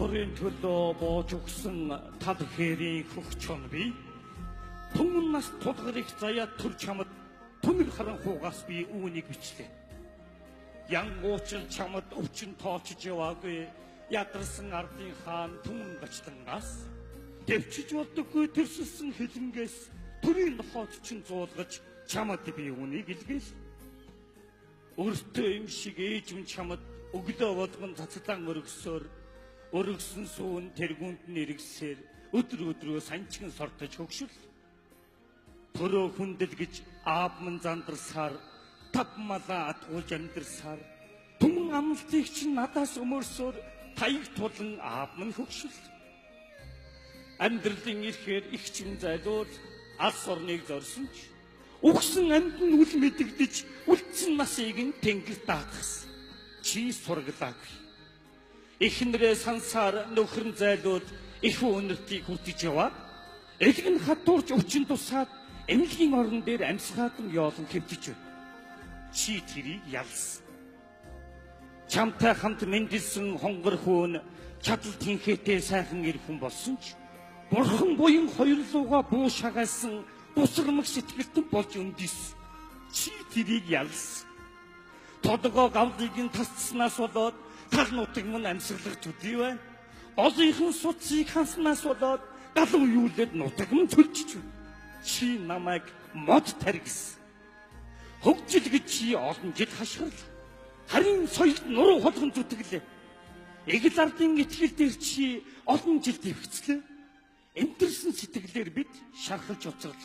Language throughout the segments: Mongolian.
Улсын төлөө бууж өгсөн тал хэрийн хөгчөн би түмэн нас тулгарыг заяа төр чамд түнэг харанхуугаас би үүнийг бичлээ. Янгуучин чамд өвчин тоолчж яваагүй ядарсан ардын хаан түмэн гачлангаас дэвчиж болдоггүй тэрсэлсэн хилэнгээс төрийн нохоод чин зуулгаж чамд би үүнийг илгээл. Өөртөө юм шиг ээж минь чамд өглөө болгон цацлан өргөсөн суун тэргүүнд нь эргэсээр өдөр өдрөө санчган сортож хөгшил. Төрөө хүндэл гэж аав минь зандарсаар тав малаа атгуулж амьдрсаар түмэн амлалтыг чинь надаас өмөрсөөр таяг тулан аав минь хөгшил. Амьдралын ирэхээр их чин зайлуул алс орныг зорсон ч өгсөн амьд нь үл мэдэгдэж үлдсэн насыг нь тэнгэр даатгсан. Чи сургалаагүй. Эхнэрээ сансаар нөхөр нь зайлуул их үнэртийг хүртэж яваа. Элэг нь хатуурч өвчин тусаад эмнэлгийн орон дээр амьсгаатан yoолон хэвтэж байна. Чи тэрийг ялсан. Чамтай хамт мэндэлсэн хонгор хөөн чадал тэнхээтэй сайхан ир хүн болсон ч бурхан буян хоёрлууга буу шагаасан бусрамг сэтгэлтэн болж өндис. Чи тэрийг ялсан. Тодгоо гавлыг нь тасцснаас болоод тал нутаг мөн амьсгалах төдий байна. Олынхан суцыг ханснаас болоод галуу юулээд нутаг мөн төлжиж байна. Чи намайг мод таргис. Хөгжил гэж чи олон жил хашгирал. Харин соёлд нуруу холгон зүтгэлээ. Эгэл ардын итгэл дээр чи олон жил дэвхцлээ. Эмтэрсэн сэтгэлээр бид шархалж уцгал.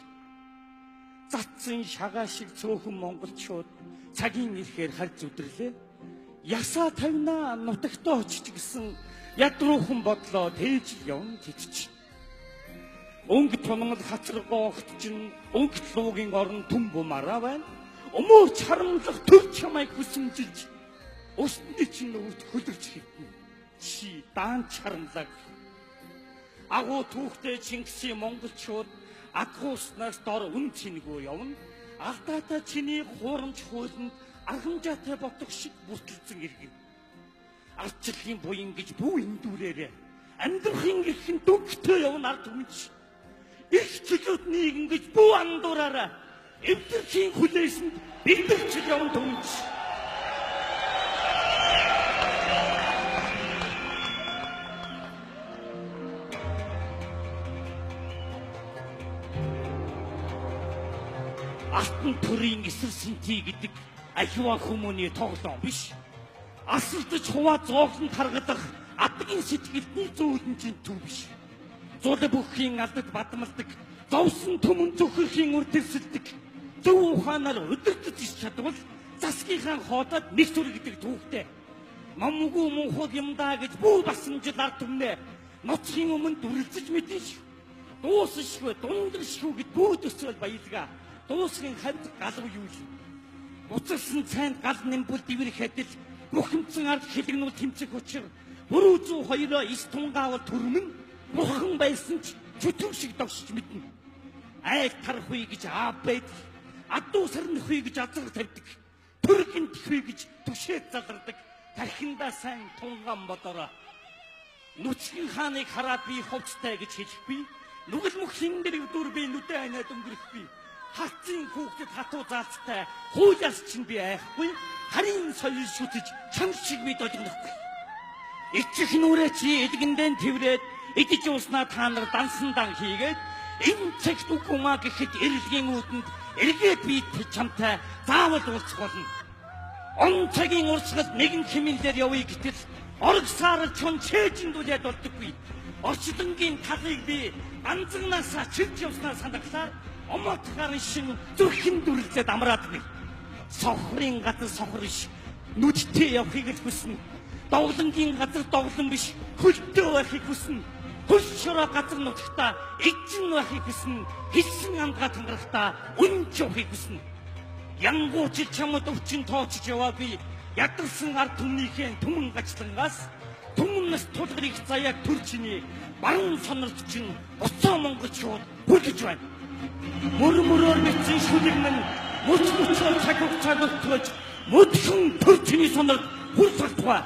Затсан шагаа шиг цөөхөн монголчууд цагийн ирэхээр харж зүдэрлээ. Ясаа тавина нутагтаа очиж гисэн ядруухан бодлоо тээж явна гэдэж. Өнгө тунгал хацаргоо огт чинь өнгө луугийн орон түн бумараа байна. Өмөө чарамлах төв чамайг хүсэмжилж өсөндө чинь өвд хөлөрч хитнэ. Чи даан чарамлаг. Агуу түүхтэй Чингисийн монголчууд агууснаас дор үн цэнэгөө явна. Алдаатай чиний хуурамч хуулинд архамжаатай ботох шиг бүртэлцэн иргэн. Ардчлалын буян гэж бүү эндүрээрээ амьдрахын гэрхэн дүгтээ явна ард түмч. Их чөлөөт нийгэн гэж бүү андуураараа эвдэрхийн хүлээсэнд бэлдэрч явна түмч. Алтан төрийн эсрэг сэнти гэдэг аливаа хүмүүний тоглоом биш. Асалдаж хуваа зооглонд харгадах адгийн сэтгэлдний зөөлөн чинь төв биш. Зулаа бүхийн алдад бадмалдаг, зовсон түмэн зөвхөрхийн үр тэрсэлдэг. Зөв ухаанаар өдөртөж ич чадвал засгийнхаа хоодод нэг зүр гэдэг түүхтэй. Мамгүй мөнхөд юмдаа гэж бүү басамжил ард түмнээ ноцхийн өмнө дүрлцэж мэдэн шүү. Дуусшгүй, дундаршгүй гэд бүү төсөөл баялгаа. Дуусгийн хавьд галуу юу л. Буцалсан цайнд гал нэмбүл дэврэх адил бухимдсан ард хилэгнүүд тэмцэх учир бүр үзүү хоёроо ис тунгаавал төрмөн бурхан байсан ч чөтгөр шиг догсож мэднэ. Айг тарахгүй гэж аав байд. Адуу сарнахгүй гэж азар тавьдаг. Төргөн тэхвэ гэж түшээд залардаг. Тархиндаа сайн тунган бодороо. Нүцгэн хааныг хараад би хувцтай гэж хэлэхгүй. Нүгэл мөхлийн дээр өвдөр би нүдэ айнаад өнгөрөх би. Хатцын хүүхдэд хатуу заалцтай хуулиас чинь би айхгүй. Харин соёл шүтэж чам шиг би дожигнохгүй. Ичих нүрээ чи эдгэндэн тэрврээд идэж ууснаа та нар дансан дан хийгээд энэ цагт үгүмаа гэхэд эрэлгийн үүдэнд эргээд би чамтай заавал уулзах болно. Он цагийн урсгал нэгэн хэмнэлээр явъя гэтэл орг саарал чон чэжиндүүлээд болдоггүй. Орчлонгийн талыг би анзагнаасаа чирж явснаа санагдлаар омотгарын шин зүрхэн дүрлээд амраад би. Сохрын газар сохор биш. Нүдтэй явахыг л хүснэ. Доглонгийн газар доглон биш. Хөлтөө байхыг хүснэ. Хөл шороо газар нутагтаа эзэн байхыг хүснэ. Хэлсэн амгаа тангарахтаа үнж явахыг хүснэ. Янгууч чамд өвчин тоочж яваагүй. Ядарсан ард түмнийхээ түмэн гачлангаас түмнэс тулгарыг заяаг төрчний баруун сонорт чинь уцаа монголчууд бүлгэж байна. Мөрмөрөөр мэдсэн шүлэг минь мөч мөчөөр цаг хугацааг өгч мөдхөн төрчний сонорт бүр салтгаа.